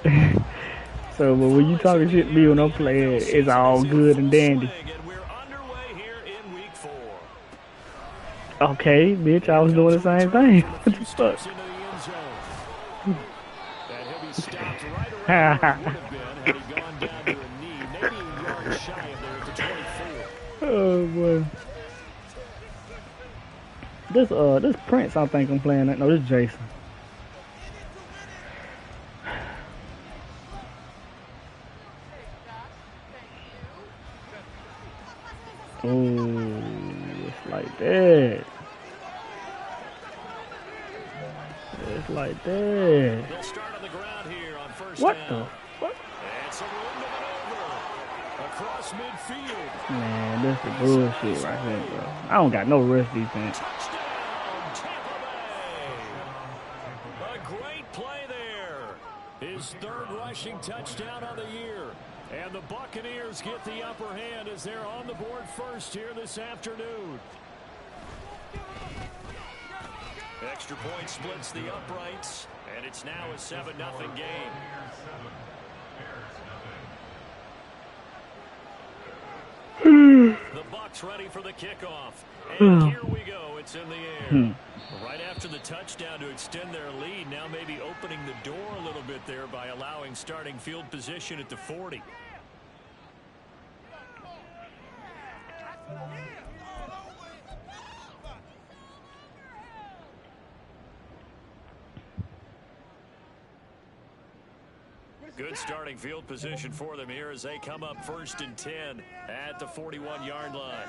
So, but when you talking shit to me when I'm playing, it's all good and dandy. Okay, bitch, I was doing the same thing. What the fuck? Oh boy. This Prince I think I'm playing. No, this Jason. Oh, it's like that. It's like that. What the fuck? Man, this is bullshit right here, bro. I don't got no rush defense. A great play there. His third rushing touchdown on the year. And the Buccaneers get the upper hand as they're on the board first here this afternoon. Extra point splits the uprights, and it's now a 7-0 game. The Bucs ready for the kickoff. And here we go. It's in the air. Right after the touchdown to extend their lead, now maybe opening the door a little bit there by allowing starting field position at the 40. Good starting field position for them here as they come up 1st and 10 at the 41-yard line.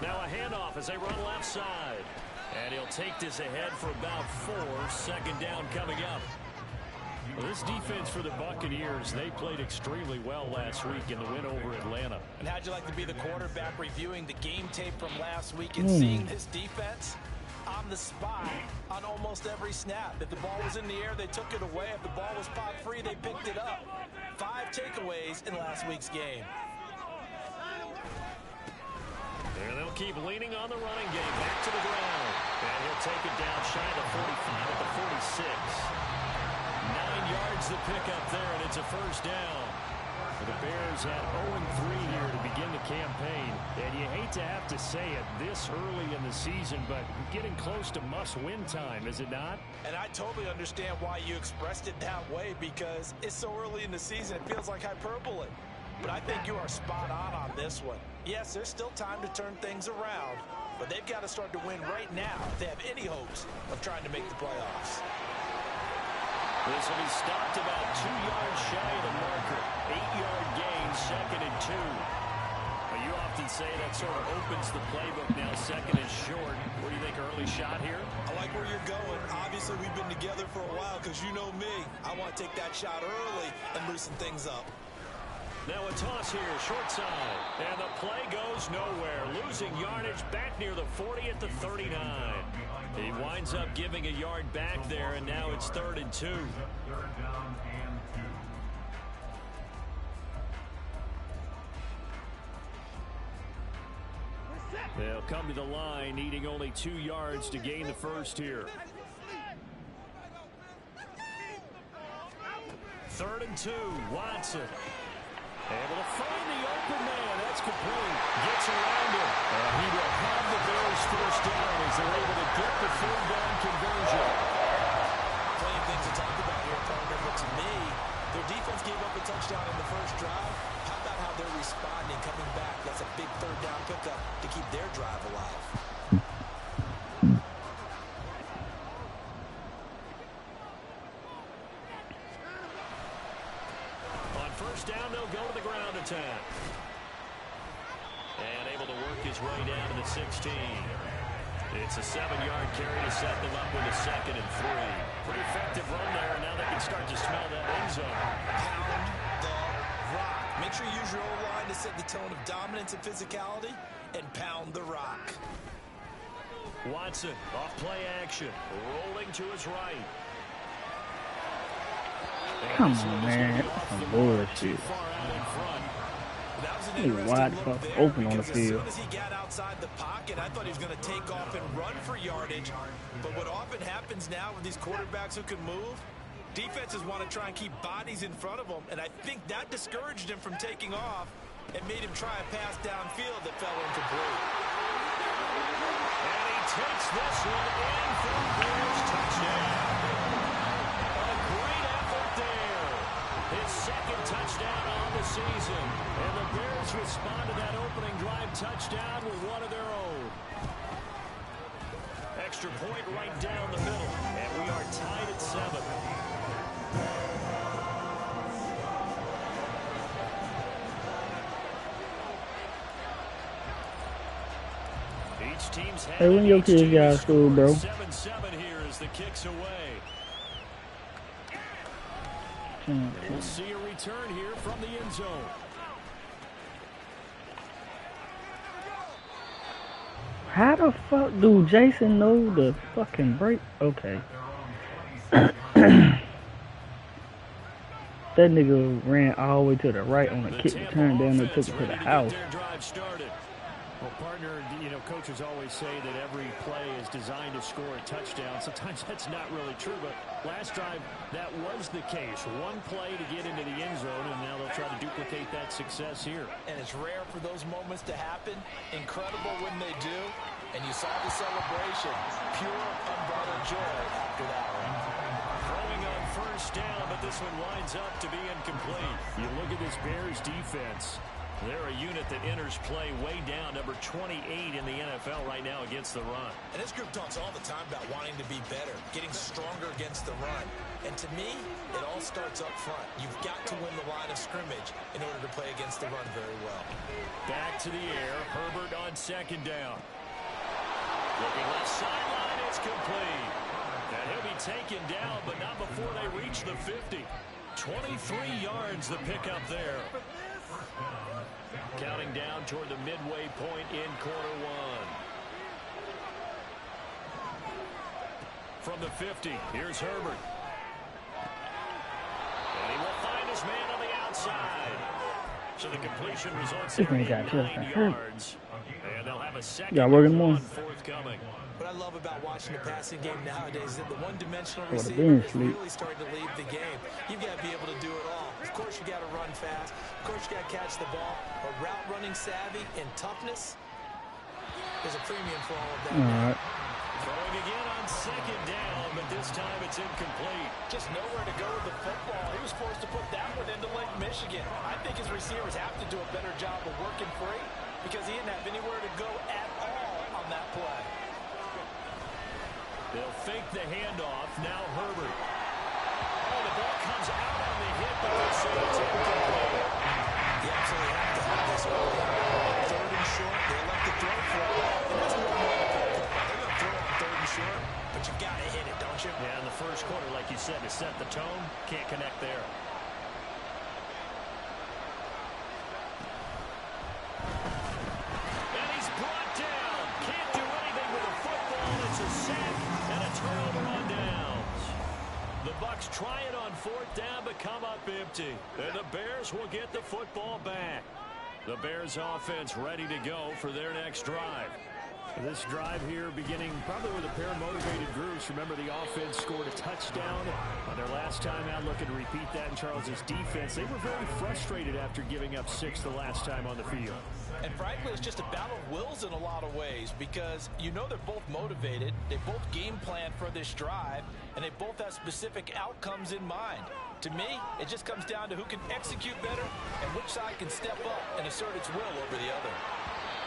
Now a handoff as they run left side. And he'll take this ahead for about 4. 2nd down coming up. Well, this defense for the Buccaneers, they played extremely well last week in the win over Atlanta. And how'd you like to be the quarterback reviewing the game tape from last week and seeing this defense on the spot on almost every snap? If the ball was in the air, they took it away. If the ball was pop free, they picked it up. 5 takeaways in last week's game. And they'll keep leaning on the running game. Back to the ground. And he'll take it down shy of the 45 at the 46. 9 yards to pick up there, and it's a 1st down. The Bears had 0-3 here to begin the campaign. And you hate to have to say it this early in the season, but getting close to must-win time, is it not? And I totally understand why you expressed it that way, because it's so early in the season, it feels like hyperbole. But I think you are spot on this one. Yes, there's still time to turn things around, but they've got to start to win right now if they have any hopes of trying to make the playoffs. This will be stopped about 2 yards shy of the marker. 8-yard gain, 2nd and 2. Well, you often say that sort of opens the playbook now. 2nd and short. What do you think, early shot here? I like where you're going. Obviously, we've been together for a while because you know me. I want to take that shot early and loosen things up. Now a toss here, short side. And the play goes nowhere. Losing yardage back near the 40 at the 39. He winds up giving a yard back there, and now it's 3rd and 2. They'll come to the line, needing only 2 yards to gain the 1st here. 3rd and 2, Watson. Able to find the open man. That's complete. Gets around him. And he will have the Bears 1st down as they're able to get the 3rd down conversion. Plenty of things to talk about here, partner, but to me, their defense gave up a touchdown in the 1st drive. How about how they're responding, coming back? That's a big 3rd down pickup to keep their drive alive. Down, they'll go to the ground attack. And able to work his way down to the 16. It's a 7-yard carry to set them up with a 2nd and 3. Pretty effective run there, and now they can start to smell that end zone. Pound the rock. Make sure you use your O-line to set the tone of dominance and physicality, and pound the rock. Watson off play action, rolling to his right. Come on, man. Some bullshit. That was an He interesting wide look fuck there open on the because as field. soon as he got outside the pocket, I thought he was going to take off and run for yardage. But what often happens now with these quarterbacks who can move, defenses want to try and keep bodies in front of them, and I think that discouraged him from taking off and made him try a pass downfield that fell incomplete. And he takes this one in for a Bears touchdown. A great effort there. His second touchdown on the season. And the Bears respond to that opening drive touchdown with one of their own. Extra point right down the middle. And we are tied at 7. Each team's Hey, when your kids got out of school, bro? 7-7 here as the kicks away. We'll see a return here from the end zone. How the fuck do Jason know the fucking break? Okay. That nigga ran all the way to the right on a kick return, down and took it to the house. Well, partner, you know, coaches always say that every play is designed to score a touchdown. Sometimes that's not really true, but last drive, that was the case. One play to get into the end zone, and now they'll try to duplicate that success here. And it's rare for those moments to happen. Incredible when they do. And you saw the celebration. Pure, unbridled joy after that one. Throwing on first down, but this one winds up to be incomplete. You look at this Bears defense. They're a unit that enters play way down, number 28 in the NFL right now against the run. And this group talks all the time about wanting to be better, getting stronger against the run. And to me, it all starts up front. You've got to win the line of scrimmage in order to play against the run very well. Back to the air, Herbert on second down. Looking left sideline, it's complete. And he'll be taken down, but not before they reach the 50. 23 yards the pickup there. Counting down toward the midway point in quarter one. From the 50, here's Herbert. And he will find his man on the outside. So the completion results in 9 yards. And they'll have a second and forthcoming. What I love about watching the passing game nowadays is that the one-dimensional receiver is really starting to lead the game. You've got to be able to do it all. Of course, you got to run fast. Of course, you got to catch the ball. But route running savvy and toughness, there's a premium for all of that. All right. Throwing again on second down, but this time it's incomplete. Just nowhere to go with the football. He was forced to put that one into Lake Michigan. I think his receivers have to do a better job of working free because he didn't have anywhere to go at all on that play. They'll fake the handoff. Now Herbert. Oh, the ball comes out on the hit, but they say it's incomplete. You absolutely have to have this early on. Third and short, they elect to throw for it. And that's one way to play football. They're going to throw on third and short, but you got to hit it, don't you? Yeah, in the first quarter, like you said, to set the tone, can't connect there. And he's brought down. Can't do anything with the football. It's a sack and a turnover on downs. The Bucs try it on fourth down, but come up empty. And the Bears will get the football back. The Bears offense ready to go for their next drive. This drive here beginning probably with a pair of motivated groups. Remember, the offense scored a touchdown on their last time out. Looking to repeat that in Charles's defense. They were very frustrated after giving up 6 the last time on the field. And frankly, it's just a battle of wills in a lot of ways because you know they're both motivated. They both game plan for this drive, and they both have specific outcomes in mind. To me, it just comes down to who can execute better and which side can step up and assert its will over the other.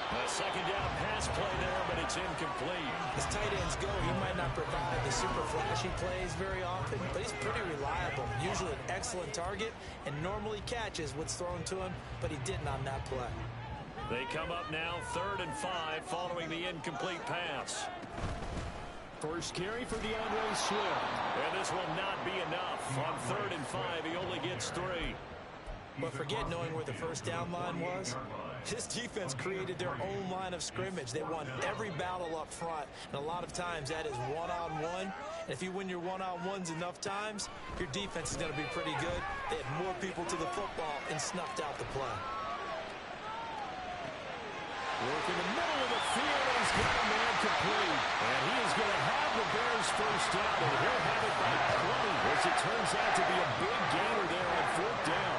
A second down pass play there, but it's incomplete. As tight ends go, he might not provide the super flashy plays very often, but he's pretty reliable. Usually an excellent target and normally catches what's thrown to him, but he didn't on that play. They come up now 3rd and 5 following the incomplete pass. First carry for DeAndre Swift. And this will not be enough. On 3rd and 5, he only gets 3. But forget knowing where the first down line was. This defense created their own line of scrimmage. They won every battle up front, and a lot of times that is one-on-one. And if you win your one-on-ones enough times, your defense is going to be pretty good. They had more people to the football and snuffed out the play. Work in the middle of the field, and he's got a man complete. And he is going to have the Bears first down, and he'll have it by 20, as it turns out to be a big gainer there on fourth down.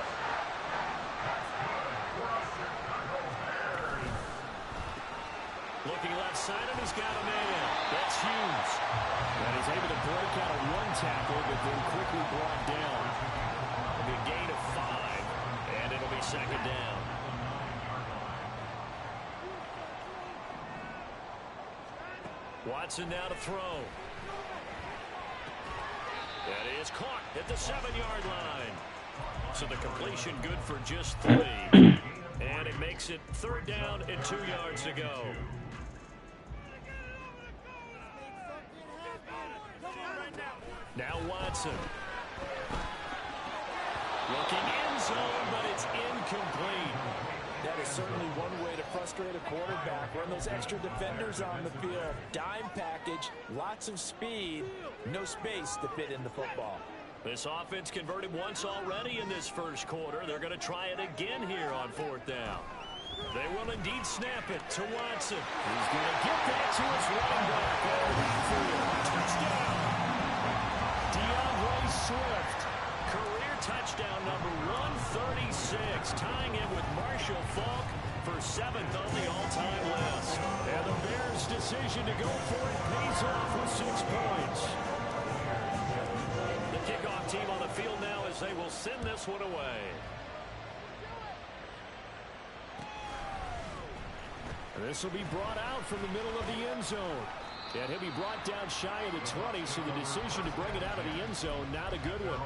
Looking left side, and he's got a man. That's Hughes. And he's able to break out of one tackle, but then quickly brought down. It'll be a gain of 5, and it'll be second down. Watson now to throw. That is caught at the 7-yard line. So the completion good for just 3. And it makes it third down and 2 yards to go. Now Watson. Looking end zone, but it's incomplete. That is certainly one way to frustrate a quarterback. Run those extra defenders on the field. Dime package, lots of speed, no space to fit in the football. This offense converted once already in this first quarter. They're going to try it again here on fourth down. They will indeed snap it to Watson. He's going to get that to his running back out of the backfield. Touchdown! DeAndre Swift. Career touchdown number 136, tying him with Marshall Faulk for 7th on the all-time list. And the Bears' decision to go for it pays off with 6 points. The kickoff team on the field now as they will send this one away. And this will be brought out from the middle of the end zone. And he'll be brought down shy of the 20, so the decision to bring it out of the end zone, not a good one.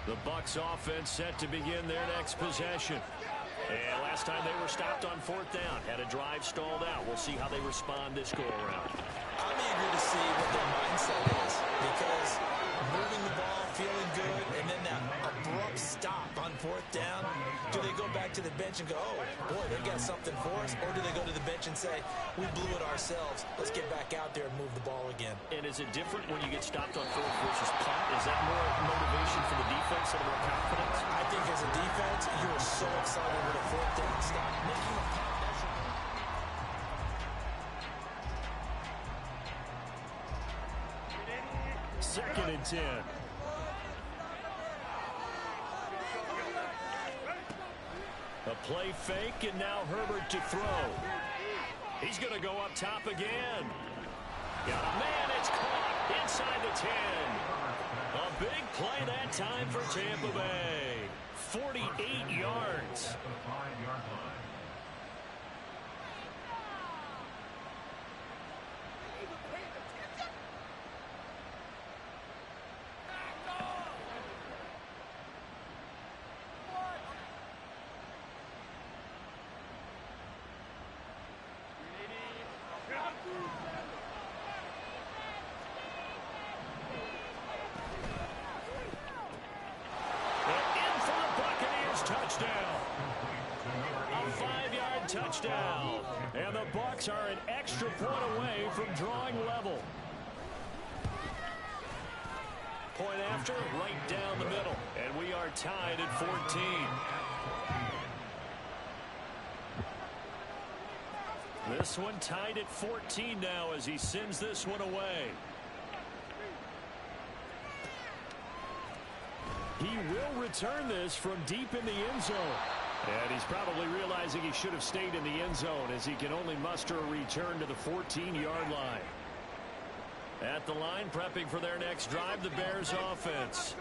The Bucs offense set to begin their next possession. And last time they were stopped on fourth down, had a drive stalled out. We'll see how they respond this go-around. I'm eager to see what their mindset is, because moving the ball, feeling good, and then that abrupt stop on fourth down, do they go back to the bench and go, oh, boy, they got something for us, or do they go to the bench and say, we blew it ourselves, let's get back out there and move the ball again? And is it different when you get stopped on fourth versus punt? Is that more motivation for the defense and more confidence? I think as a defense, you are so excited with a fourth down stop. Making a punt, second and 10. A play fake, and now Herbert to throw. He's going to go up top again. Got a man, it's caught inside the 10. A big play that time for Tampa Bay. 48 yards. Touchdown. A 5-yard touchdown. And the Bucs are an extra point away from drawing level. Point after, right down the middle. And we are tied at 14. This one tied at 14 now as he sends this one away. He will return this from deep in the end zone. And he's probably realizing he should have stayed in the end zone as he can only muster a return to the 14-yard line. At the line, prepping for their next drive, the Bears offense.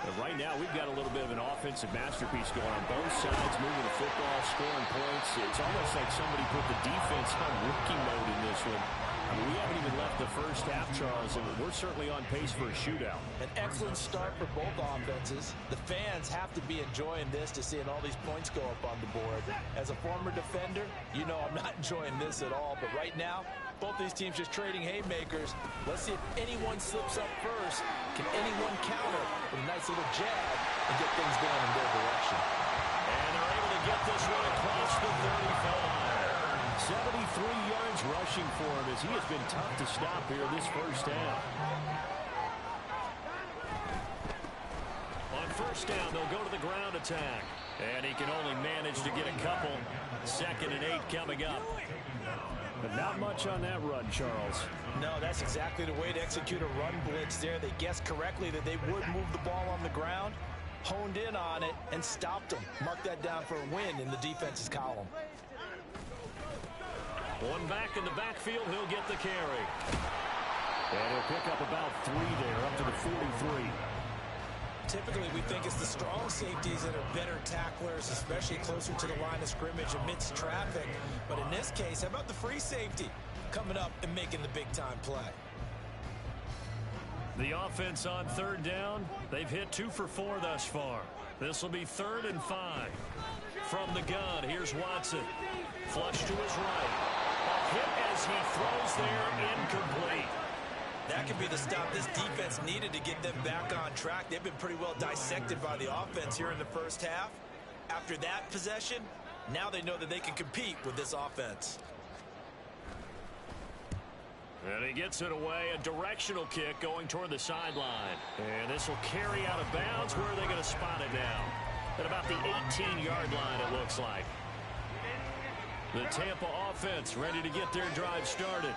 But right now, we've got a little bit of an offensive masterpiece going on both sides, moving the football, scoring points. It's almost like somebody put the defense on rookie mode in this one. I mean, we haven't even left the first half, Charles, and we're certainly on pace for a shootout. An excellent start for both offenses. The fans have to be enjoying this to seeing all these points go up on the board. As a former defender, you know I'm not enjoying this at all. But right now, both these teams just trading haymakers. Let's see if anyone slips up first. Can anyone counter with a nice little jab and get things going in their direction? And they're able to get this one across the 35. 73 yards rushing for him as he has been tough to stop here this first half. On first down, they'll go to the ground attack. And he can only manage to get a couple. 2nd and 8 coming up. But not much on that run, Charles. No, that's exactly the way to execute a run blitz there. They guessed correctly that they would move the ball on the ground, honed in on it, and stopped them. Mark that down for a win in the defense's column. One back in the backfield, he'll get the carry. And he'll pick up about 3 there, up to the 43. Typically, we think it's the strong safeties that are better tacklers, especially closer to the line of scrimmage amidst traffic. But in this case, how about the free safety coming up and making the big-time play? The offense on 3rd down, they've hit 2 for 4 thus far. This will be 3rd and 5. From the gun, here's Watson. Flush to his right. A hit as he throws there, incomplete. That could be the stop this defense needed to get them back on track. They've been pretty well dissected by the offense here in the first half. After that possession, now they know that they can compete with this offense. And he gets it away, a directional kick going toward the sideline. And this will carry out of bounds. Where are they going to spot it now? At about the 18-yard line, it looks like. The Tampa offense ready to get their drive started.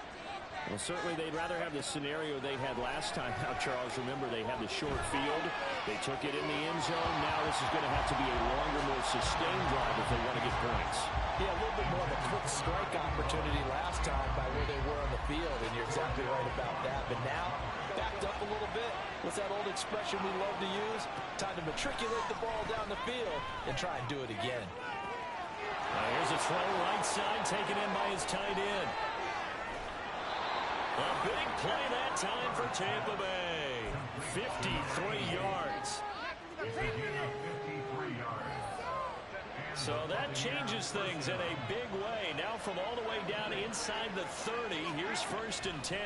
Well, certainly they'd rather have the scenario they had last time. Now, Charles, remember, they had the short field. They took it in the end zone. Now this is going to have to be a longer, more sustained drive if they want to get points. Yeah, a little bit more of a quick strike opportunity last time by where they were on the field, and you're exactly right about that. But now, backed up a little bit. What's that old expression we love to use? Time to matriculate the ball down the field and try and do it again. Here's a throw right side, taken in by his tight end. A big play that time for Tampa Bay. 53 yards. So that changes things in a big way. Now from all the way down inside the 30, here's 1st and 10.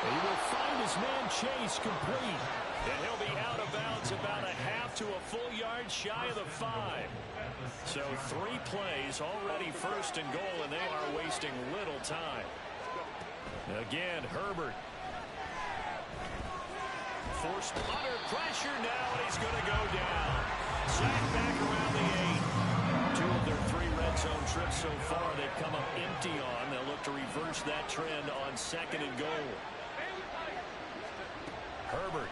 He will find his man Chase complete. And he'll be out of bounds about a half to a full yard shy of the 5. So 3 plays already 1st and goal, and they are wasting little time. Again, Herbert. Forced under pressure now, and he's going to go down. Sacked back around the 8. 2 of their 3 red zone trips so far they've come up empty on. They'll look to reverse that trend on 2nd and goal. Herbert.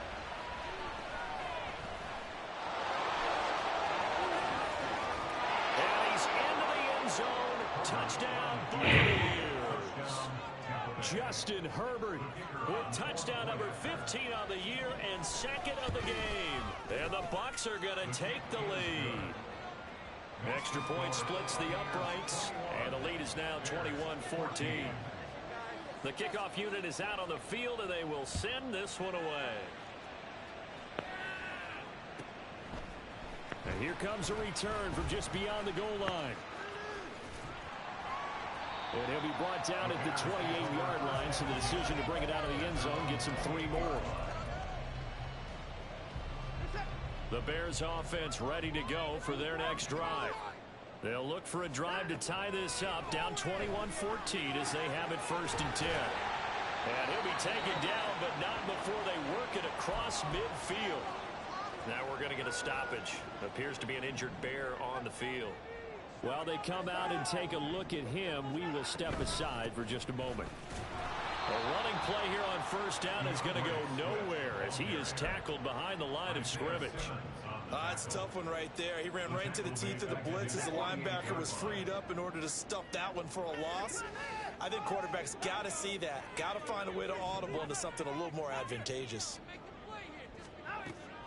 Zone, touchdown, Buccaneers. Justin Herbert with touchdown number 15 on the year and 2nd of the game. And the Bucs are going to take the lead. Extra point splits the uprights, and the lead is now 21-14. The kickoff unit is out on the field, and they will send this one away. And here comes a return from just beyond the goal line. And he'll be brought down at the 28-yard line, so the decision to bring it out of the end zone gets him 3 more. The Bears offense ready to go for their next drive. They'll look for a drive to tie this up, down 21-14 as they have it 1st and 10. And he'll be taken down, but not before they work it across midfield. Now we're going to get a stoppage. Appears to be an injured Bear on the field. While they come out and take a look at him, we will step aside for just a moment. A running play here on 1st down is going to go nowhere as he is tackled behind the line of scrimmage. That's a tough one right there. He ran right into the teeth of the blitz as the linebacker was freed up in order to stuff that one for a loss. I think quarterbacks got to see that. Got to find a way to audible into something a little more advantageous.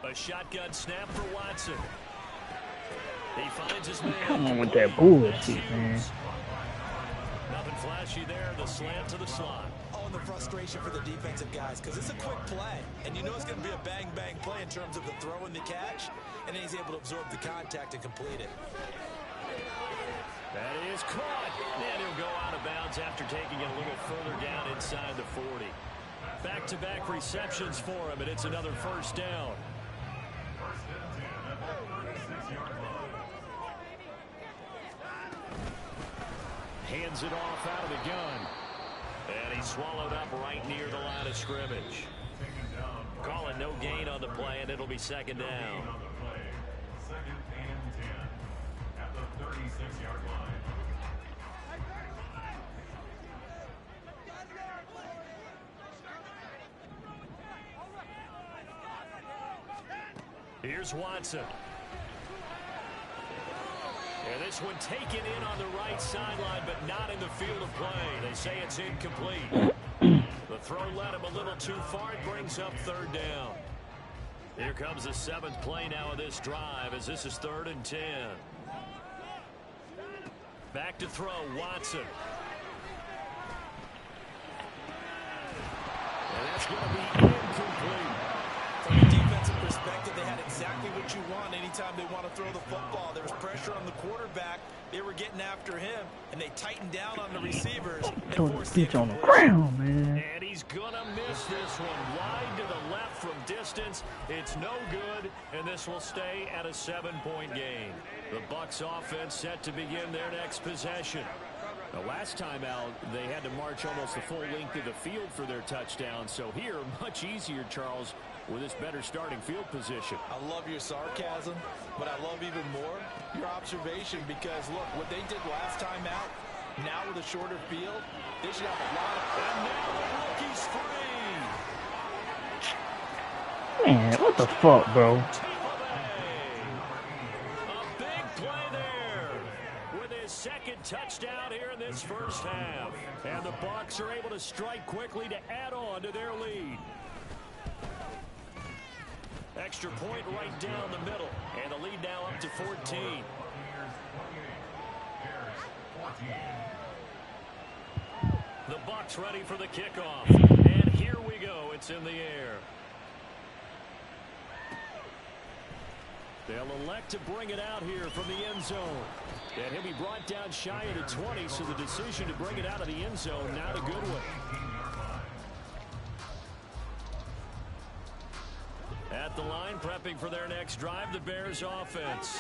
A shotgun snap for Watson. He finds his man. Come on with that bullshit, man. Nothing flashy there. The slant to the slot. Oh, and the frustration for the defensive guys, because it's a quick play, and you know it's going to be a bang-bang play in terms of the throw and the catch, and then he's able to absorb the contact and complete it. That is caught. And he'll go out of bounds after taking it a little further down inside the 40. Back-to-back receptions for him, and it's another 1st down. Hands it off out of the gun. And he's swallowed up right near the line of scrimmage. Calling no gain on the play, and it'll be second down. Second and 10 at the 36-yard line. Here's Watson. And this one taken in on the right sideline, but not in the field of play. They say it's incomplete. The throw led him a little too far. It brings up third down. Here comes the 7th play now of this drive, as this is 3rd and 10. Back to throw, Watson. And that's going to be incomplete. From a defensive perspective, they had exactly what you want anytime they want to throw the football. There was pressure on the quarterback. They were getting after him, and they tightened down on the receivers. Throw the bitch on the ground, man. And he's going to miss this one. Wide to the left from distance. It's no good, and this will stay at a 7-point game. The Bucs offense set to begin their next possession. The last time out, they had to march almost the full length of the field for their touchdown. So here, much easier, Charles, with this better starting field position. I love your sarcasm, but I love even more your observation, because, look, what they did last time out, now with a shorter field, they should have a lot of... And now the rookie's free. Man, what the fuck, bro? A big play there with his 2nd touchdown here in this first half. And the Bucs are able to strike quickly to add on to their lead. Extra point right down the middle. And the lead now up to 14. The Bucs ready for the kickoff. And here we go. It's in the air. They'll elect to bring it out here from the end zone. And he'll be brought down shy of the 20, so the decision to bring it out of the end zone, not a good one. At the line, prepping for their next drive, the Bears offense.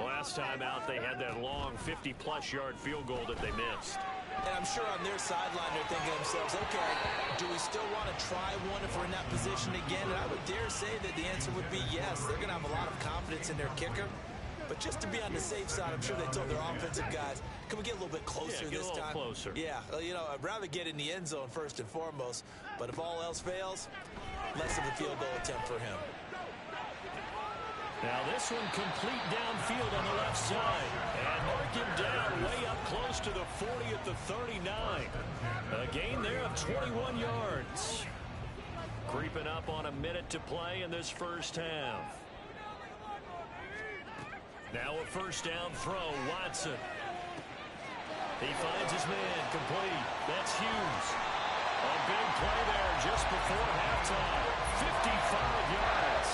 Last time out, they had that long 50-plus yard field goal that they missed. And I'm sure on their sideline they're thinking to themselves, okay, do we still want to try one if we're in that position again? And I would dare say that the answer would be yes. They're going to have a lot of confidence in their kicker. But just to be on the safe side, I'm sure they told their offensive guys, can we get a little bit closer this time? Closer. Yeah, you know, I'd rather get in the end zone first and foremost. But if all else fails, less of a field goal attempt for him. Now this one complete downfield on the left side. And mark him down way up close to the 40 at the 39. A gain there of 21 yards. Creeping up on a minute to play in this first half. Now a first down throw, Watson. He finds his man, complete. That's Hughes. A big play there just before halftime. 55 yards.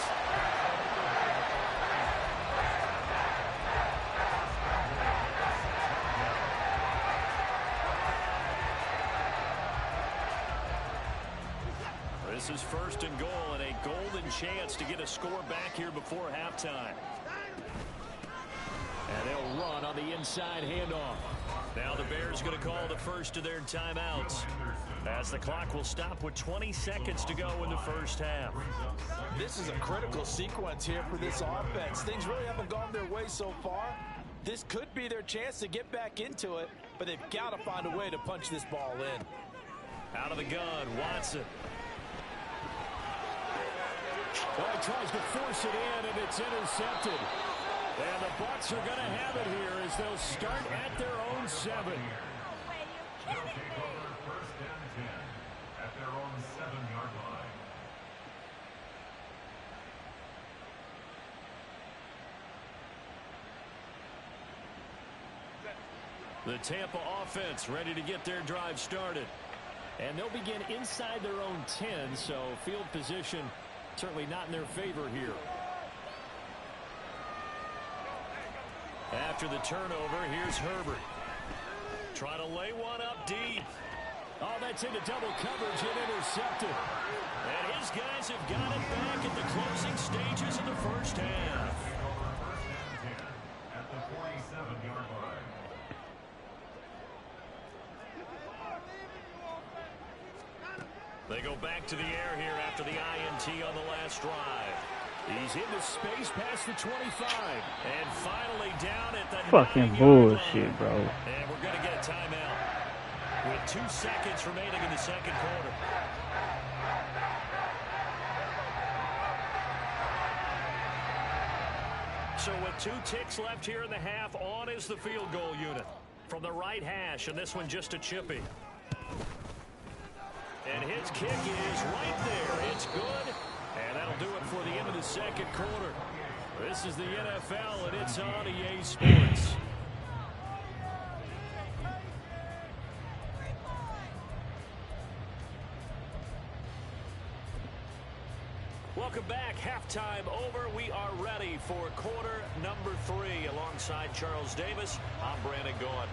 This is 1st and goal, and a golden chance to get a score back here before halftime. And they'll run on the inside handoff. Now the Bears going to call the first of their timeouts, as the clock will stop with 20 seconds to go in the first half. This is a critical sequence here for this offense. Things really haven't gone their way so far. This could be their chance to get back into it, but they've got to find a way to punch this ball in. Out of the gun, Watson. Oh, he tries to force it in, and it's intercepted. And the Bucs are going to have it here as they'll start at their own 7. They'll take over 1st and 10 at their own 7-yard line. The Tampa offense ready to get their drive started. And they'll begin inside their own 10, so field position certainly not in their favor here. After the turnover, here's Herbert. Trying to lay one up deep. Oh, that's into double coverage and intercepted. And his guys have got it back at the closing stages of the first half. At the 47-yard line. They go back to the air here after the INT on the last drive. He's into space past the 25. And finally down at the Fucking 9-yard bullshit, line. bro. And we're going to get a timeout with 2 seconds remaining in the second quarter. So with 2 ticks left here in the half, on is the field goal unit. From the right hash, and this one just a chippy. And his kick is right there. It's good. And that'll do it for the end of the second quarter. This is the NFL, and it's on EA Sports. Welcome back. Halftime over. We are ready for quarter number 3. Alongside Charles Davis, I'm Brandon Gordon.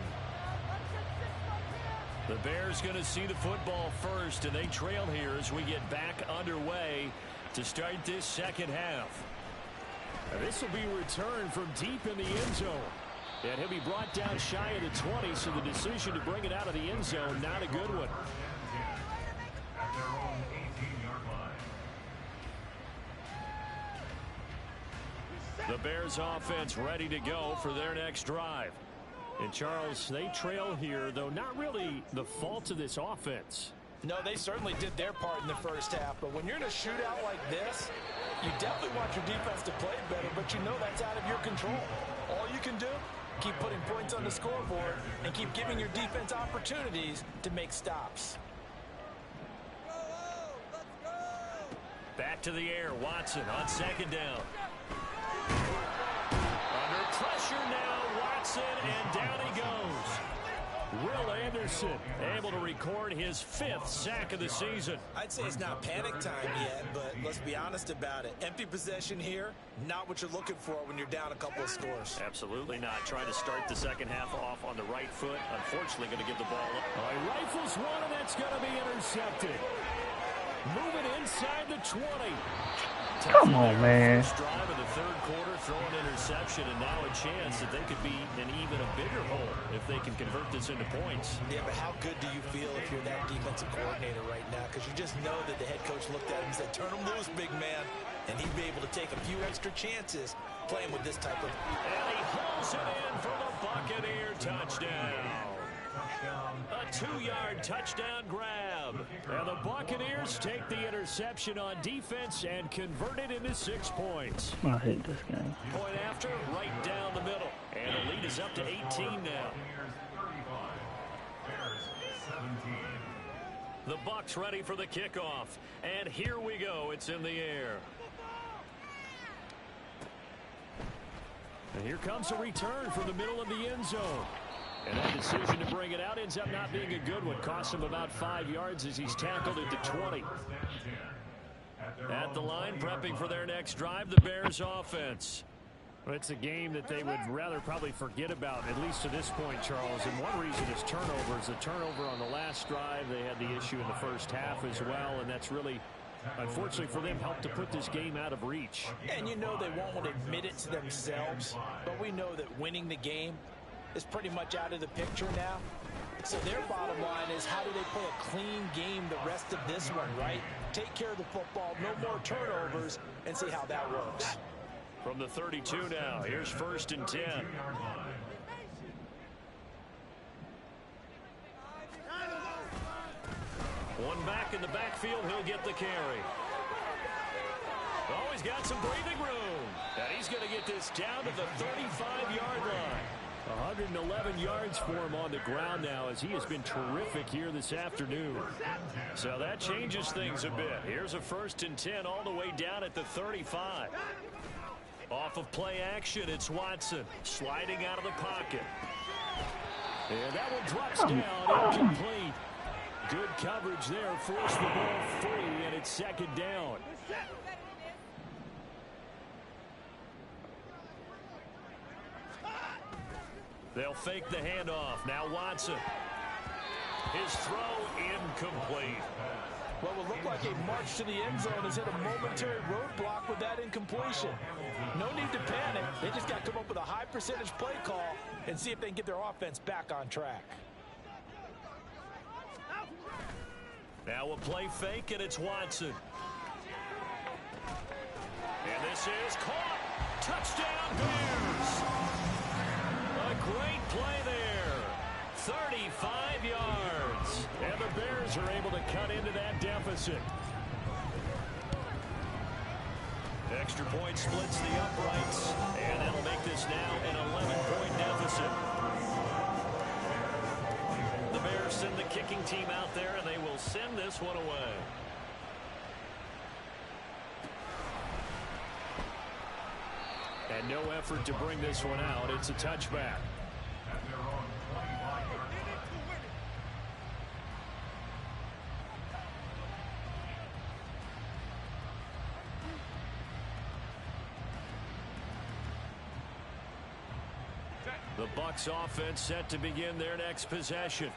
The Bears going to see the football first, and they trail here as we get back underway to start this second half. This will be returned from deep in the end zone. And he'll be brought down shy of the 20, so the decision to bring it out of the end zone, not a good one. At their own 18-yard line. The Bears offense ready to go for their next drive. And Charles, they trail here, though not really the fault of this offense. No, they certainly did their part in the first half, but when you're in a shootout like this, you definitely want your defense to play better, but you know that's out of your control. All you can do, keep putting points on the scoreboard and keep giving your defense opportunities to make stops. Back to the air, Watson on second down. Under pressure now, Watson, and down he goes. Will Anderson able to record his 5th sack of the season. I'd say it's not panic time yet, but let's be honest about it. Empty possession here, not what you're looking for when you're down a couple of scores. Absolutely not. Trying to start the second half off on the right foot. Unfortunately, going to give the ball up. He rifles one, and that's going to be intercepted. Moving inside the 20. Come on, man. First drive of the third quarter, throw an interception, and now a chance that they could be in even a bigger hole if they can convert this into points. Yeah, but how good do you feel if you're that defensive coordinator right now? Because you just know that the head coach looked at him and said, turn him loose, big man. And he'd be able to take a few extra chances playing with this type of... And he hauls it in for the Buccaneer touchdown. A 2-yard touchdown grab. And the Buccaneers take the interception on defense and convert it into 6 points. I hate this game. Point after, right down the middle. And the lead is up to 18 now. The Bucs ready for the kickoff. And here we go. It's in the air. And here comes a return from the middle of the end zone. And that decision to bring it out ends up not being a good one. Costs him about 5 yards as he's tackled at the 20. At the line, prepping for their next drive, the Bears offense. Well, it's a game that they would rather probably forget about, at least to this point, Charles. And one reason is turnovers. The turnover on the last drive, they had the issue in the first half as well, and that's really, unfortunately for them, helped to put this game out of reach. And you know they won't admit it to themselves, but we know that winning the game is pretty much out of the picture now. So their bottom line is, how do they play a clean game the rest of this one, right? Take care of the football, no more turnovers, and see how that works. From the 32 now, here's 1st and 10. One back in the backfield, he'll get the carry. Oh, he's got some breathing room. And he's going to get this down to the 35-yard line. 111 yards for him on the ground now, as he has been terrific here this afternoon. So that changes things a bit. Here's a 1st and 10 all the way down at the 35. Off of play action, it's Watson sliding out of the pocket. And that one drops down, incomplete. Good coverage there, forced the ball free, and it's 2nd down. They'll fake the handoff. Now Watson. His throw incomplete. What will look like a march to the end zone has hit a momentary roadblock with that incompletion. No need to panic. They just got to come up with a high percentage play call and see if they can get their offense back on track. Now a play fake, and it's Watson. And this is caught. Touchdown, Bears. A great play there. 35 yards. And the Bears are able to cut into that deficit. Extra point splits the uprights, and that'll make this now an 11-point deficit. The Bears send the kicking team out there, and they will send this one away. And no effort to bring this one out. It's a touchback. The Bucs offense set to begin their next possession.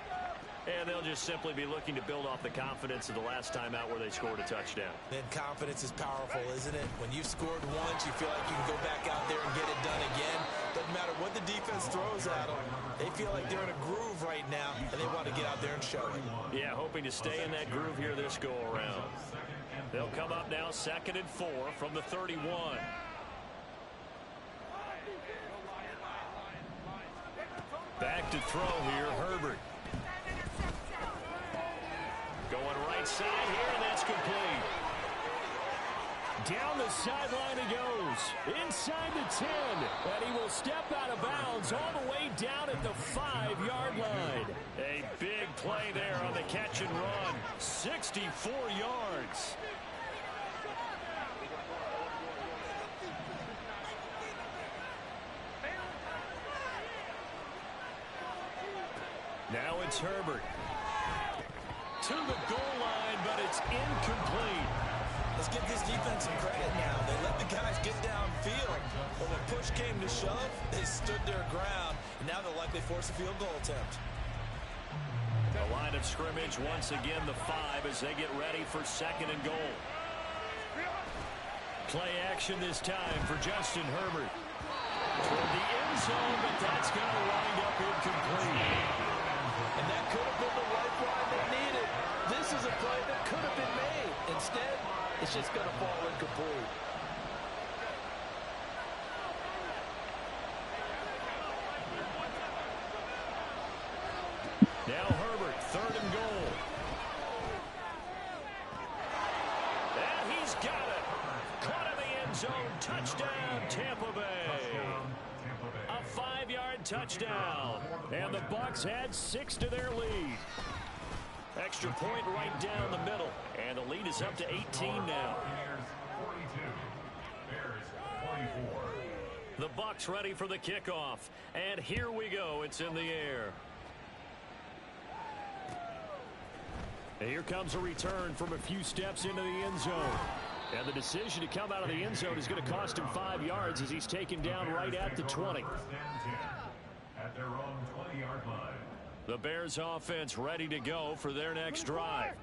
And they'll just simply be looking to build off the confidence of the last time out where they scored a touchdown. And confidence is powerful, isn't it? When you've scored once, you feel like you can go back out there and get it done again. Doesn't matter what the defense throws at them. They feel like they're in a groove right now, and they want to get out there and show it. Yeah, hoping to stay in that groove here this go-around. They'll come up now 2nd and 4 from the 31. Back to throw here, Herbert. Going right side here, and that's complete. Down the sideline he goes. Inside the 10. And he will step out of bounds all the way down at the 5-yard line. A big play there on the catch and run. 64 yards. Now it's Herbert. To the goal line, but it's incomplete. Let's give this defense some credit now. They let the guys get downfield, but when push came to shove, they stood their ground, and now they'll likely force a field goal attempt. The line of scrimmage once again the 5 as they get ready for 2nd and goal. Play action this time for Justin Herbert. Toward the end zone, but that's going to wind up incomplete. And that could have been the lifeline they needed. This is a play that could have been made. Instead, it's just going to fall incomplete. Now Herbert, 3rd and goal. And he's got it. Caught in the end zone. Touchdown, Tampa Bay. A 5-yard touchdown. And the Bucs had 6 to their lead. Extra point right down the middle. And the lead is up to 18 now. The Bucs ready for the kickoff. And here we go. It's in the air. And here comes a return from a few steps into the end zone. And the decision to come out of the end zone is going to cost him 5 yards as he's taken down right at the 20. At their own 20-yard line. The Bears offense ready to go for their next drive.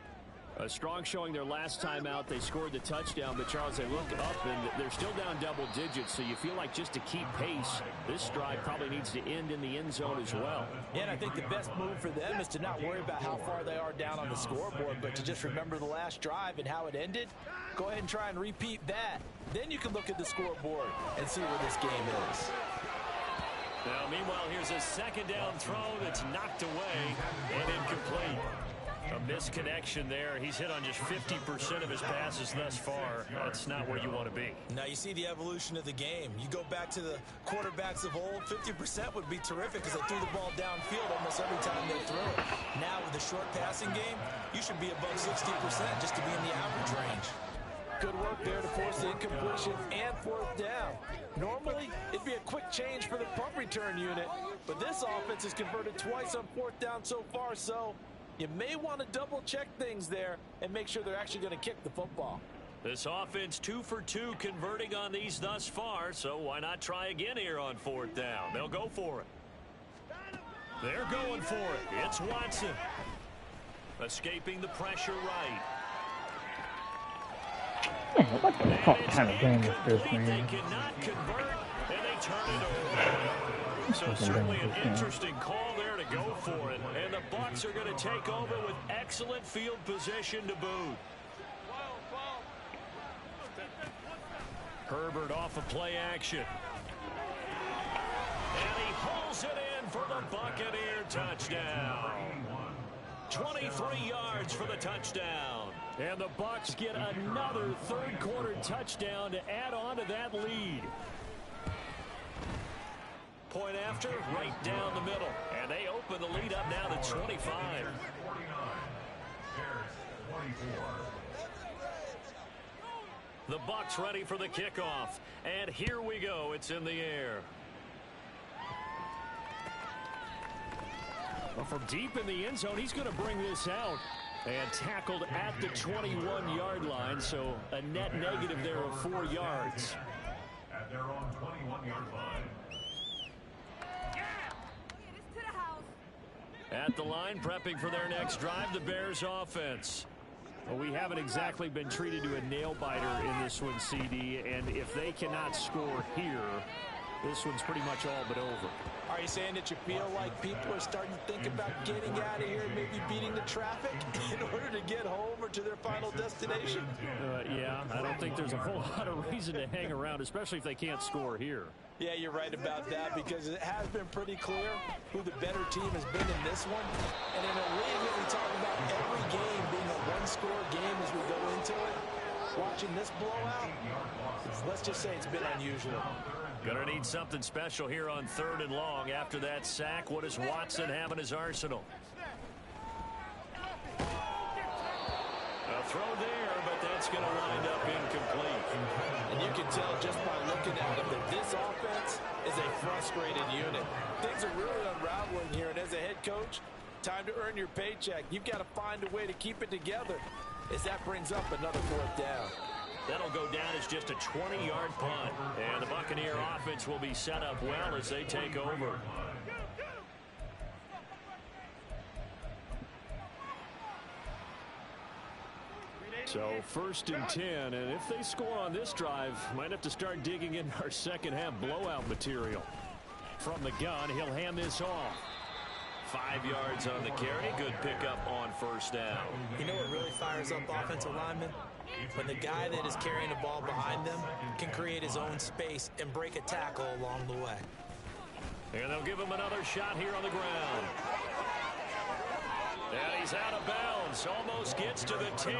A strong showing their last time out. They scored the touchdown, but Charles, they look up and they're still down double digits, so you feel like just to keep pace, this drive probably needs to end in the end zone as well. Yeah, and I think the best move for them is to not worry about how far they are down on the scoreboard, but to just remember the last drive and how it ended. Go ahead and try and repeat that. Then you can look at the scoreboard and see where this game is. Now, meanwhile, here's a 2nd down throw that's knocked away and incomplete. A misconnection there. He's hit on just 50% of his passes thus far. That's not where you want to be. Now you see the evolution of the game. You go back to the quarterbacks of old, 50% would be terrific because they threw the ball downfield almost every time they threw it. Now with the short passing game, you should be above 60% just to be in the average range. Good work there to force the incompletion and 4th down. Normally, it'd be a quick change for the punt return unit, but this offense has converted twice on 4th down so far, so you may want to double-check things there and make sure they're actually going to kick the football. This offense 2 for 2 converting on these thus far, so why not try again here on 4th down? They'll go for it. They're going for it. It's Watson. Escaping the pressure right. Man, what the fuck kind of game is this, man? They cannot convert, and they turn it over. So certainly an interesting call there to to go for it. And the Bucs are going to take over with excellent field position to boot. Herbert off of play action. And he pulls it in for the Buccaneer touchdown. 23 yards for the touchdown. And the Bucs get another third-quarter touchdown to add on to that lead. Point after, right down the middle. And they open the lead up now to 25. The Bucs ready for the kickoff. And here we go. It's in the air. Well, from deep in the end zone, he's going to bring this out. And tackled at the 21-yard line, so a net negative there of 4 yards. At their own 21-yard line. At the line, prepping for their next drive, the Bears offense. Well, we haven't exactly been treated to a nail-biter in this one, CD, and if they cannot score here, this one's pretty much all but over. Are you saying that you feel like people are starting to think about getting out of here and maybe beating the traffic in order to get home or to their final destination? Yeah, I don't think there's a whole lot of reason to hang around, especially if they can't score here. Yeah, you're right about that, because it has been pretty clear who the better team has been in this one. And in a league that we talk about every game being a one-score game as we go into it, watching this blowout, let's just say it's been unusual. Gonna need something special here on 3rd and long. After that sack, what does Watson have in his arsenal? A throw there, but that's going to wind up incomplete. And you can tell just by looking at them that this offense is a frustrated unit. Things are really unraveling here, and as a head coach, time to earn your paycheck. You've got to find a way to keep it together as that brings up another 4th down. That'll go down as just a 20-yard punt. And the Buccaneer offense will be set up well as they take over. So 1st and 10, and if they score on this drive, might have to start digging in our second-half blowout material. From the gun, he'll hand this off. 5 yards on the carry. Good pickup on 1st down. You know what really fires up offensive linemen? When the guy that is carrying the ball behind them can create his own space and break a tackle along the way. And they'll give him another shot here on the ground. And he's out of bounds. Almost gets to the 10.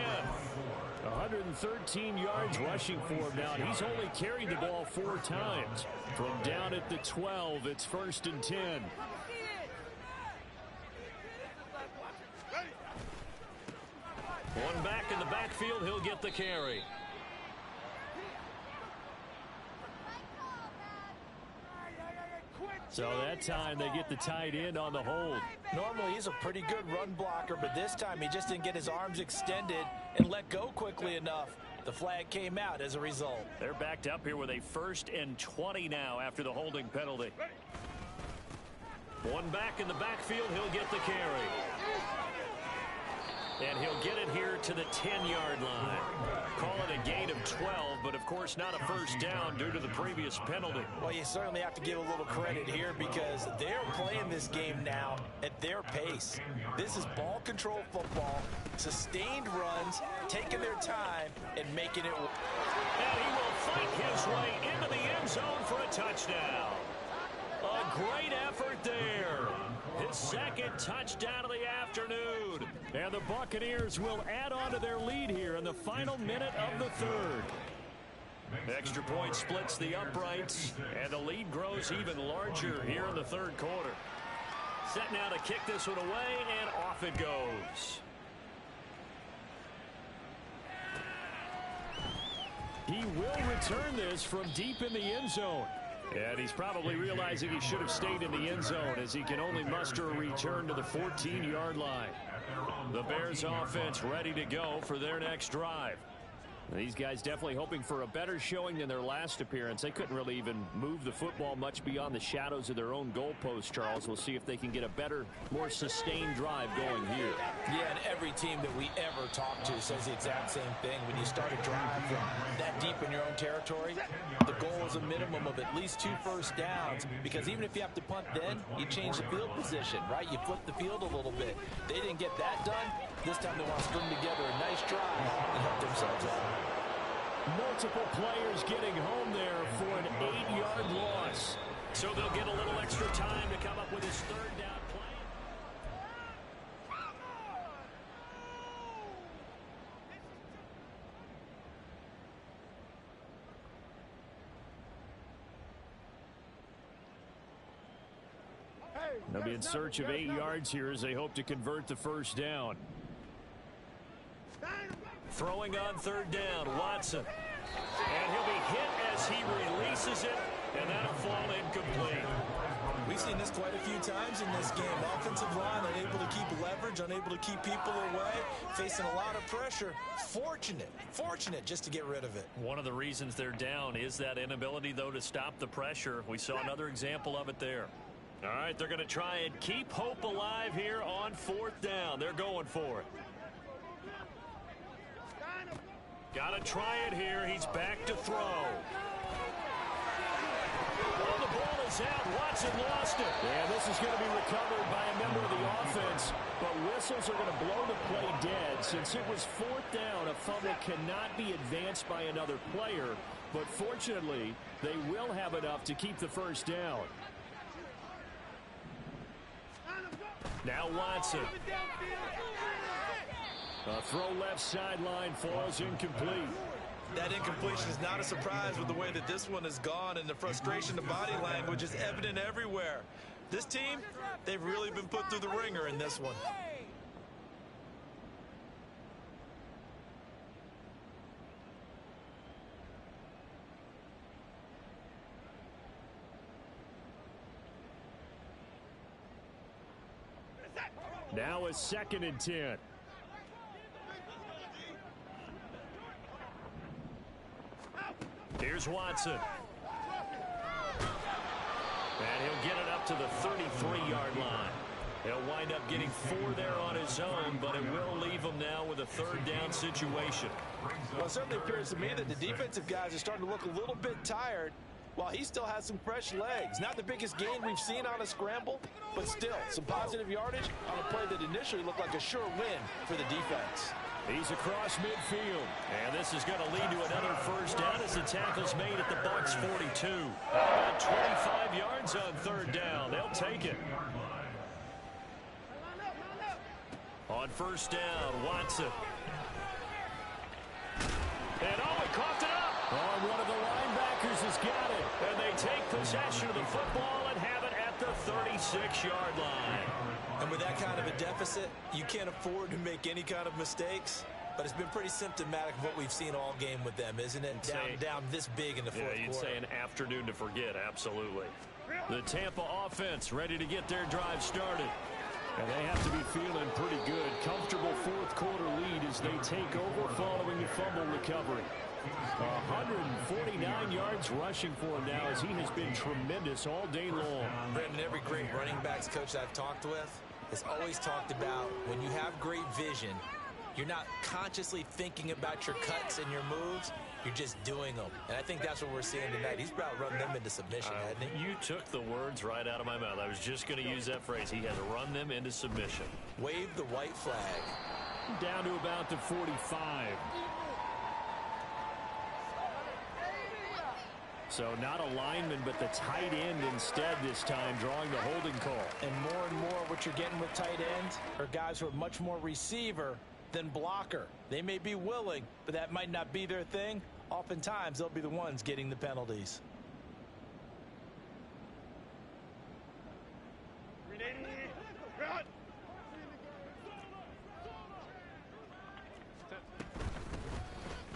113 yards rushing for him now. He's only carried the ball 4 times. From down at the 12, it's 1st and 10. One back in the backfield, he'll get the carry. So that time they get the tight end on the hold. Normally he's a pretty good run blocker, but this time he just didn't get his arms extended and let go quickly enough. The flag came out as a result. They're backed up here with a 1st and 20 now after the holding penalty. One back in the backfield, he'll get the carry. And he'll get it here to the 10-yard line. Call it a gain of 12, but of course not a 1st down due to the previous penalty. Well, you certainly have to give a little credit here because they're playing this game now at their pace. This is ball control football, sustained runs, taking their time and making it work. And he will fight his way into the end zone for a touchdown. A great effort there. His 2nd touchdown of the afternoon. And the Buccaneers will add on to their lead here in the final minute of the 3rd. Extra point splits the uprights, and the lead grows even larger here in the 3rd quarter. Set now to kick this one away, and off it goes. He will return this from deep in the end zone. And he's probably realizing he should have stayed in the end zone as he can only muster a return to the 14-yard line. The Bears offense ready to go for their next drive. These guys definitely hoping for a better showing than their last appearance. They couldn't really even move the football much beyond the shadows of their own goalpost, Charles. We'll see if they can get a better, more sustained drive going here. Yeah, and every team that we ever talk to says the exact same thing. When you start a drive from that deep in your own territory, the goal is a minimum of at least 2 first downs, because even if you have to punt then, you change the field position, right? You flip the field a little bit. They didn't get that done. This time they want to string together a nice drive and help themselves out. Multiple players getting home there for an 8-yard loss. So they'll get a little extra time to come up with his 3rd down play. They'll be in search of 8 yards here as they hope to convert the 1st down. Throwing on 3rd down, Watson. And he'll be hit as he releases it, and that'll fall incomplete. We've seen this quite a few times in this game. Offensive line unable to keep leverage, unable to keep people away, facing a lot of pressure. Fortunate just to get rid of it. One of the reasons they're down is that inability, though, to stop the pressure. We saw another example of it there. All right, they're going to try and keep hope alive here on 4th down. They're going for it. Got to try it here. He's back to throw. Oh, the ball is out. Watson lost it. Yeah, this is going to be recovered by a member of the offense. But whistles are going to blow the play dead. Since it was 4th down, a fumble cannot be advanced by another player. But fortunately, they will have enough to keep the 1st down. Now Watson. A throw left sideline falls incomplete. That incompletion is not a surprise with the way that this one has gone, and the frustration, the body language is evident everywhere. This team, they've really been put through the ringer in this one. Now a 2nd and 10. Here's Watson. And he'll get it up to the 33-yard line. He'll wind up getting 4 there on his own, but it will leave him now with a 3rd down situation. Well, it certainly appears to me that the defensive guys are starting to look a little bit tired, while he still has some fresh legs. Not the biggest gain we've seen on a scramble, but still some positive yardage on a play that initially looked like a sure win for the defense. He's across midfield, and this is going to lead to another 1st down as the tackle's made at the Bucs 42. About 25 yards on 3rd down. They'll take it. On 1st down, Watson. And he coughed it up. Oh, one of the linebackers has got it. And they take possession of the football and have it at the 36-yard line. And with that kind of a deficit, you can't afford to make any kind of mistakes. But it's been pretty symptomatic of what we've seen all game with them, isn't it? Down this big in the 4th quarter. Yeah, you'd say an afternoon to forget, absolutely. The Tampa offense ready to get their drive started. And they have to be feeling pretty good. Comfortable 4th quarter lead as they take over following the fumble recovery. 149 yards rushing for him now as he has been tremendous all day long. Brandon, every great running backs coach I've talked with has always talked about when you have great vision, you're not consciously thinking about your cuts and your moves. You're just doing them. And I think that's what we're seeing tonight. He's about run them into submission, hasn't he? You took the words right out of my mouth. I was just going to use that phrase. He has run them into submission. Wave the white flag. Down to about the 45. So not a lineman, but the tight end instead this time, drawing the holding call. And more what you're getting with tight ends are guys who are much more receiver than blocker. They may be willing, but that might not be their thing. Oftentimes, they'll be the ones getting the penalties.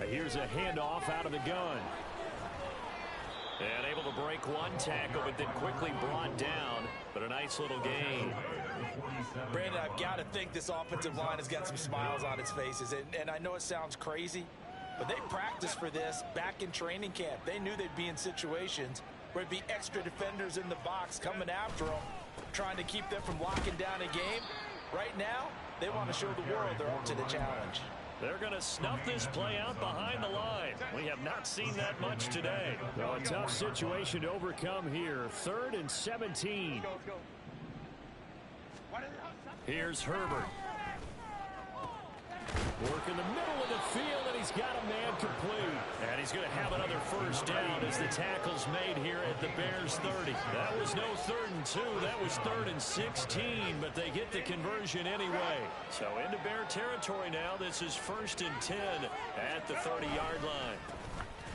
Here's a handoff out of the gun. And able to break one tackle, but then quickly brought down. But a nice little gain. Brandon, I've got to think this offensive line has got some smiles on its faces. And I know it sounds crazy, But they practiced for this back in training camp. They knew they'd be in situations where there'd be extra defenders in the box coming after them, trying to keep them from locking down a game. Right now, they want to show the world they're up to the challenge. They're going to snuff this play out behind the line. We have not seen that much today. Well, a tough situation to overcome here. 3rd and 17. Here's Herbert. Work in the middle of the field, and he's got a man complete. And he's going to have another first down as the tackle's made here at the Bears 30. That was no 3rd and 2. That was 3rd and 16, but they get the conversion anyway. So into Bear territory now. This is 1st and 10 at the 30-yard line.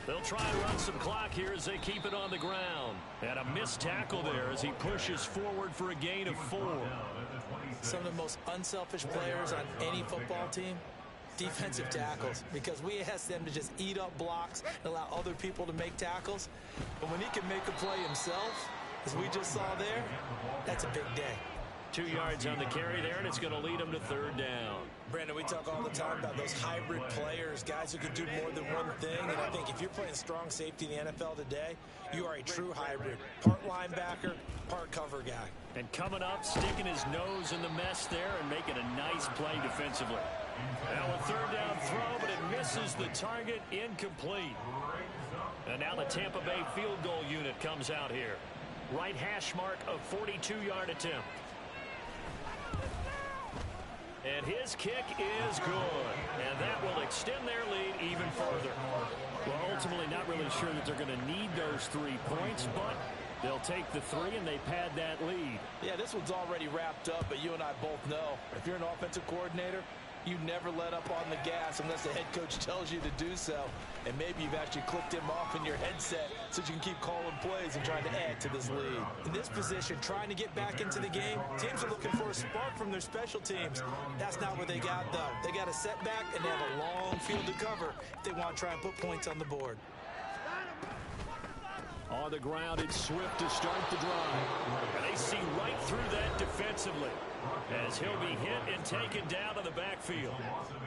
They'll try and run some clock here as they keep it on the ground. And a missed tackle there as he pushes forward for a gain of 4. Some of the most unselfish players on any football team, defensive tackles, because we ask them to just eat up blocks and allow other people to make tackles. But when he can make a play himself, as we just saw there, that's a big day. 2 yards on the carry there, and it's going to lead them to 3rd down. Brandon, we talk all the time about those hybrid players, guys who can do more than one thing. And I think if you're playing strong safety in the NFL today, you are a true hybrid. Part linebacker, part cover guy. And coming up, sticking his nose in the mess there and making a nice play defensively. Now a 3rd down throw, but it misses the target, incomplete. And now the Tampa Bay field goal unit comes out here. Right hash mark of 42-yard attempt. And his kick is good. And that will extend their lead even further. Well, ultimately not really sure that they're going to need those 3 points, but they'll take the 3 and they pad that lead. Yeah, this one's already wrapped up, but you and I both know if you're an offensive coordinator, you never let up on the gas unless the head coach tells you to do so. And maybe you've actually clicked him off in your headset so you can keep calling plays and trying to add to this lead. In this position, trying to get back into the game, teams are looking for a spark from their special teams. That's not what they got, though. They got a setback, and they have a long field to cover if they want to try and put points on the board. On the ground, it's Swift to start the drive. And they see right through that defensively as he'll be hit and taken down to the backfield.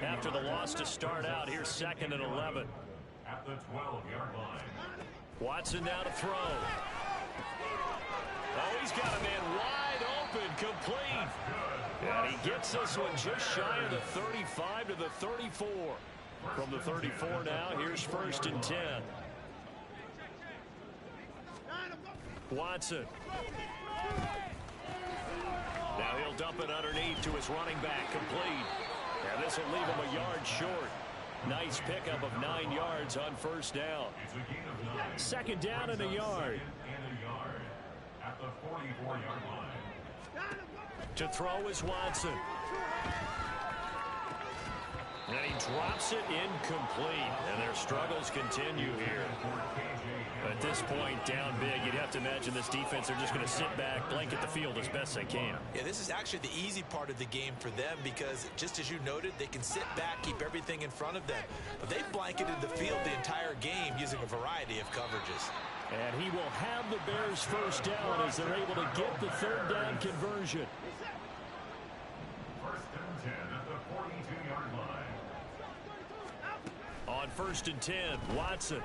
After the loss to start out, here's 2nd and 11. At the 12-yard line. Watson now to throw. Oh, he's got a man wide open, complete. And he gets this one just shy of the 35 to the 34. From the 34 now, here's 1st and 10. Watson. Now he'll dump it underneath to his running back, complete. And this will leave him a yard short. Nice pickup of 9 yards on 1st down. 2nd down and a yard. At the 44-yard line. To throw is Watson. And he drops it incomplete. And their struggles continue here. At this point, down big, you'd have to imagine this defense, they're just going to sit back, blanket the field as best they can. Yeah, this is actually the easy part of the game for them because, just as you noted, they can sit back, keep everything in front of them. But they've blanketed the field the entire game using a variety of coverages. And he will have the Bears' first down as they're able to get the 3rd down conversion. 1st and 10 at the 42-yard line. On 1st and 10, Watson.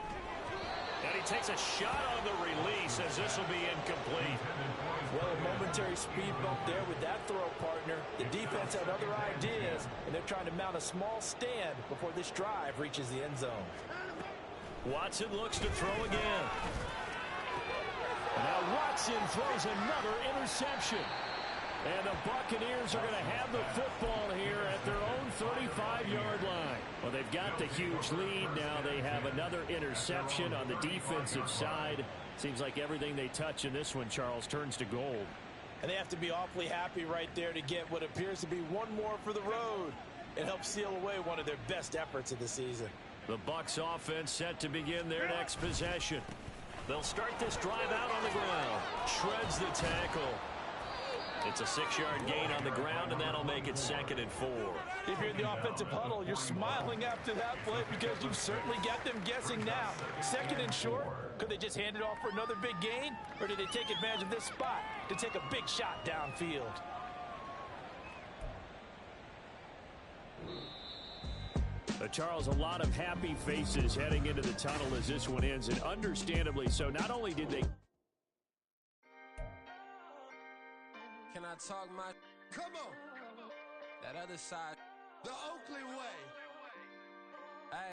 And he takes a shot on the release as this will be incomplete. Well, a momentary speed bump there with that throw, partner. The defense had other ideas, and they're trying to mount a small stand before this drive reaches the end zone. Watson looks to throw again. Now Watson throws another interception. And the Buccaneers are going to have the football here at their own 35-yard line. Well, they've got the huge lead. Now they have another interception on the defensive side. Seems like everything they touch in this one, Charles, turns to gold. And they have to be awfully happy right there to get what appears to be one more for the road. It helps seal away one of their best efforts of the season. The Bucs offense set to begin their next possession. They'll start this drive out on the ground. Shreds the tackle. It's a 6-yard gain on the ground, and that'll make it 2nd and 4. If you're in the offensive huddle, you're smiling after that play because you've certainly got them guessing now. 2nd and short, could they just hand it off for another big gain? Or did they take advantage of this spot to take a big shot downfield? Charles, a lot of happy faces heading into the tunnel as this one ends, and understandably so. Not only did they... Can I talk my... Come on! That other side. The Oakley way.